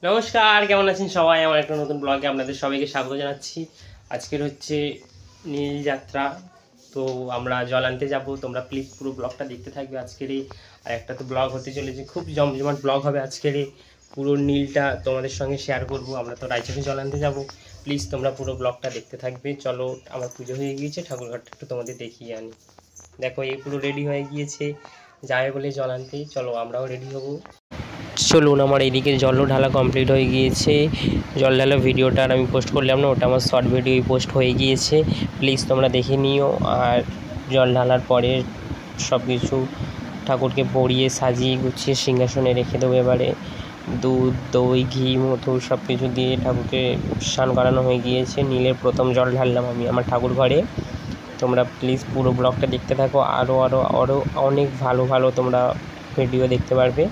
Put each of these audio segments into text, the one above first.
নমস্কার, কেমন আছেন সবাই? আমার একটা নতুন ব্লগে আপনাদের সবাইকে স্বাগত জানাচ্ছি। আজকের হচ্ছে নীল যাত্রা, তো আমরা জল আনতে যাব। তোমরা প্লিজ পুরো ব্লগটা দেখতে থাকবে। আজকেরই আর একটা তো ব্লগ হতে চলেছে, খুব জমজমাট ব্লগ হবে আজকেরই। পুরো নীলটা তোমাদের সঙ্গে শেয়ার করব। আমরা তো রায়চকে জল আনতে যাব, প্লিজ তোমরা পুরো ব্লগটা দেখতে থাকবে। চলো, আমার পুজো হয়ে গিয়েছে, ঠাকুরঘরটা একটু তোমাদের দেখিয়ে আনি। দেখো, এই পুরো রেডি হয়ে গিয়েছে, যাবে বলে জল আনতেই। চলো, আমরাও রেডি হবো। চলুন, আমার এইদিকে জলও ঢালা কমপ্লিট হয়ে গিয়েছে। জল ঢালা ভিডিওটা আর আমি পোস্ট করলাম না, ওটা আমার শর্ট ভিডিওই পোস্ট হয়ে গিয়েছে, প্লিজ তোমরা দেখে নিও। আর জল ঢালার পরে সব কিছু ঠাকুরকে পরিয়ে সাজিয়ে গুছিয়ে সিংহাসনে রেখে দেবো। এবারে দুধ, দই, ঘি, মধু সব কিছু দিয়ে ঠাকুরকে স্নান করানো হয়ে গিয়েছে। নীলের প্রথম জল ঢাললাম আমি আমার ঠাকুর ঘরে। তোমরা প্লিজ পুরো ব্লগটা দেখতে থাকো, আরও অনেক ভালো ভালো তোমরা ভিডিও দেখতে পারবে।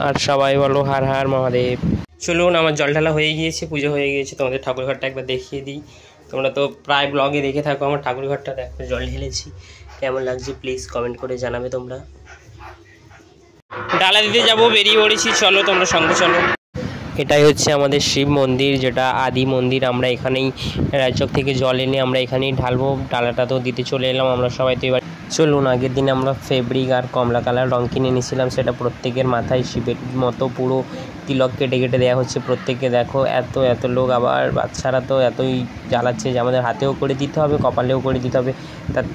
আর সবাই বলো হার হার মহাদেব। চলুন, আমার জল ঢালা হয়ে গিয়েছে, পুজো হয়ে গিয়েছে। তোমাদের ঠাকুরঘরটা একবার দেখিয়ে দিই। তোমরা তো প্রায় ব্লগে দেখে থাকো আমার ঠাকুরঘরটা। দেখো, জল ঢেলেছি, কেমন লাগছে প্লিজ কমেন্ট করে জানাবে তোমরা। ডালা দিতে যাবো, বেরিয়ে পড়েছি। চলো, তোমরা সঙ্গে চলো। এটাই হচ্ছে আমাদের শিব মন্দির, যেটা আদি মন্দির। আমরা এখানেই রায়চক থেকে জল এনে আমরা এখানেই ঢালবো। ডালাটা তো দিতে চলে এলাম আমরা সবাই। তো এবার চলুন, আগের দিনে আমরা ফেব্রিক আর কমলা কালার রঙ কিনে নিয়েছিলাম, সেটা প্রত্যেকের মাথায় শিবের মতো পুরো তিলক কেটে কেটে দেওয়া হচ্ছে প্রত্যেককে। দেখো, এত লোক, আবার বাচ্চারা তো এতই জ্বালাচ্ছে যে আমাদের হাতেও করে দিতে হবে, কপালেও করে দিতে হবে।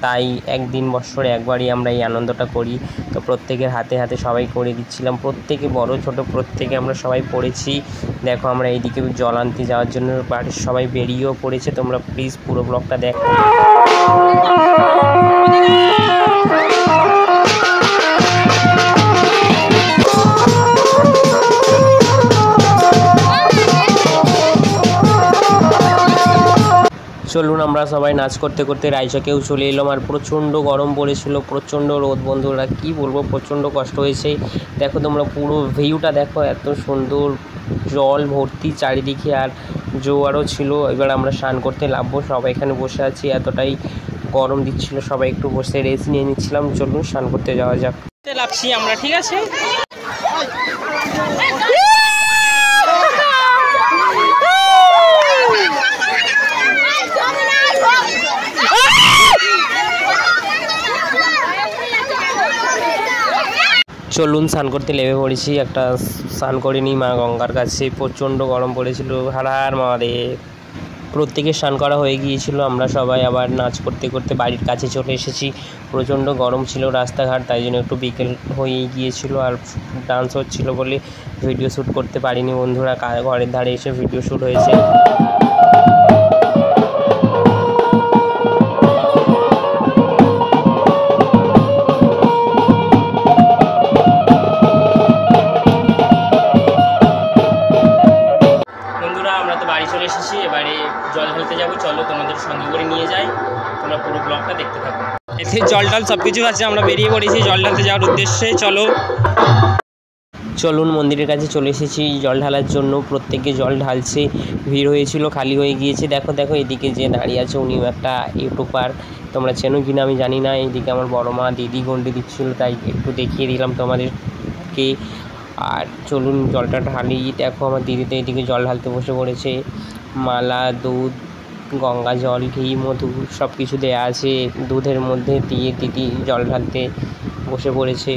তাই একদিন বৎসরে একবারই আমরা এই আনন্দটা করি। তো প্রত্যেকের হাতে হাতে সবাই করে দিচ্ছিলাম, প্রত্যেকে বড় ছোট প্রত্যেকে আমরা সবাই পড়েছি। দেখো, আমরা এইদিকে জল আনতে যাওয়ার জন্য বাড়ির সবাই বেরিয়েও পড়েছে। তোমরা প্লিজ পুরো ব্লগটা দেখো। চলুন, আমরা সবাই নাচ করতে করতে রায়চকেও চলে এলাম। আর প্রচণ্ড গরম পড়েছিল, প্রচণ্ড রোদ, বন্ধুরা কী বলবো, প্রচণ্ড কষ্ট হয়েছে। দেখো, তোমরা পুরো ভিউটা দেখো, এত সুন্দর জল ভর্তি চারিদিকে, আর জোয়ারও ছিল। এবার আমরা স্নান করতে নামবো, সবাই এখানে বসে আছি, এতটাই গরম দিচ্ছিল, সবাই একটু বসে রেস্ট নিয়ে নিচ্ছিলাম। চলুন, স্নান করতে যাওয়া যাক। লাভছি আমরা, ঠিক আছে। চলুন, স্নান করতে লেগে পড়েছি। একটা স্নান করে নিই মা গঙ্গার কাছে, প্রচণ্ড গরম পড়েছিল। হার হার মহাদেব। প্রত্যেকের স্নান করা হয়ে গিয়েছিল, আমরা সবাই আবার নাচ করতে করতে বাড়ির কাছে চলে এসেছি। প্রচণ্ড গরম ছিল রাস্তাঘাট, তাই জন্য একটু বিকেল হয়ে গিয়েছিল, আর ডান্স হচ্ছিল বলে ভিডিও শ্যুট করতে পারিনি বন্ধুরা। ঘরের ধারে এসে ভিডিও শ্যুট হয়েছে। চলে এসেছি, এবারে জল ঢালতে যাবো। চলো, তোমাদের সঙ্গে করে নিয়ে যাই, তোমরা পুরো ব্লগটা দেখতে থাকো। এতে জল টল সব কিছু আছে, আমরা বেরিয়ে পড়েছি জল ঢালতে যাওয়ার উদ্দেশ্যে। চলুন, মন্দিরের কাছে চলে এসেছি জল ঢালার জন্য। প্রত্যেকে জল ঢালছে, ভিড় হয়েছিল, খালি হয়ে গিয়েছে। দেখো এদিকে যে দাঁড়িয়ে আছে উনিও একটা ইউটিউবার, তোমরা চেনো কিনা আমি জানি না। এইদিকে আমার বড় মা দিদি গন্ডি দিচ্ছিল, তাই একটু দেখিয়ে দিলাম তোমাদেরকে। আর চলুন, জলটা ঢালি। দেখো, আমার দিদিতে এদিকে জল ঢালতে বসে পড়েছে। মালা, দুধ, গঙ্গা জল, ঘি, মধু সব কিছু দেওয়া আছে। দুধের মধ্যে দিয়ে দিদি জল ঢালতে বসে পড়েছে।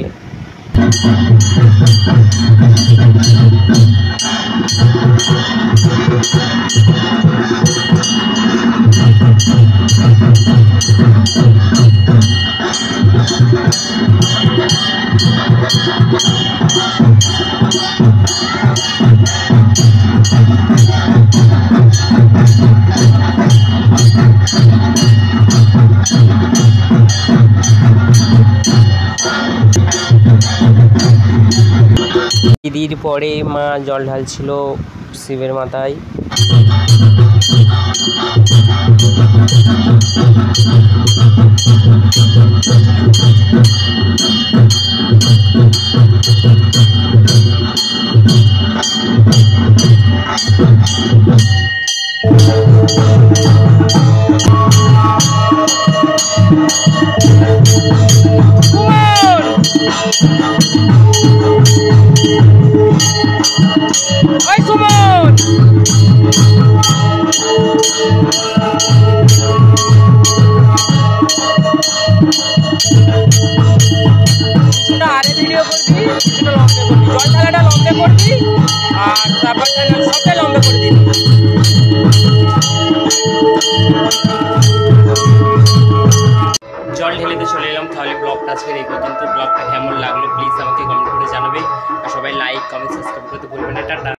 দিদির পরে মা জল ঢালছিল শিবের মাথায়। ওই সুমন কিছুটা আরে ভিডিও করবি, কিছুটা লম্বে করবি, জল ঢালাটা লম্বে করবি আর তারপর সবটাই লম্বে করে দিবি। জল ঢেলেতে চলে এলাম। তাহলে ব্লগটা আজকের এই পর্যন্ত। ব্লগটা কেমন লাগলো প্লিজ আমাকে কমেন্ট করে জানাবে, আর সবাই লাইক কমেন্ট সাবস্ক্রাইব করতে ভুলবেন না। টাটা।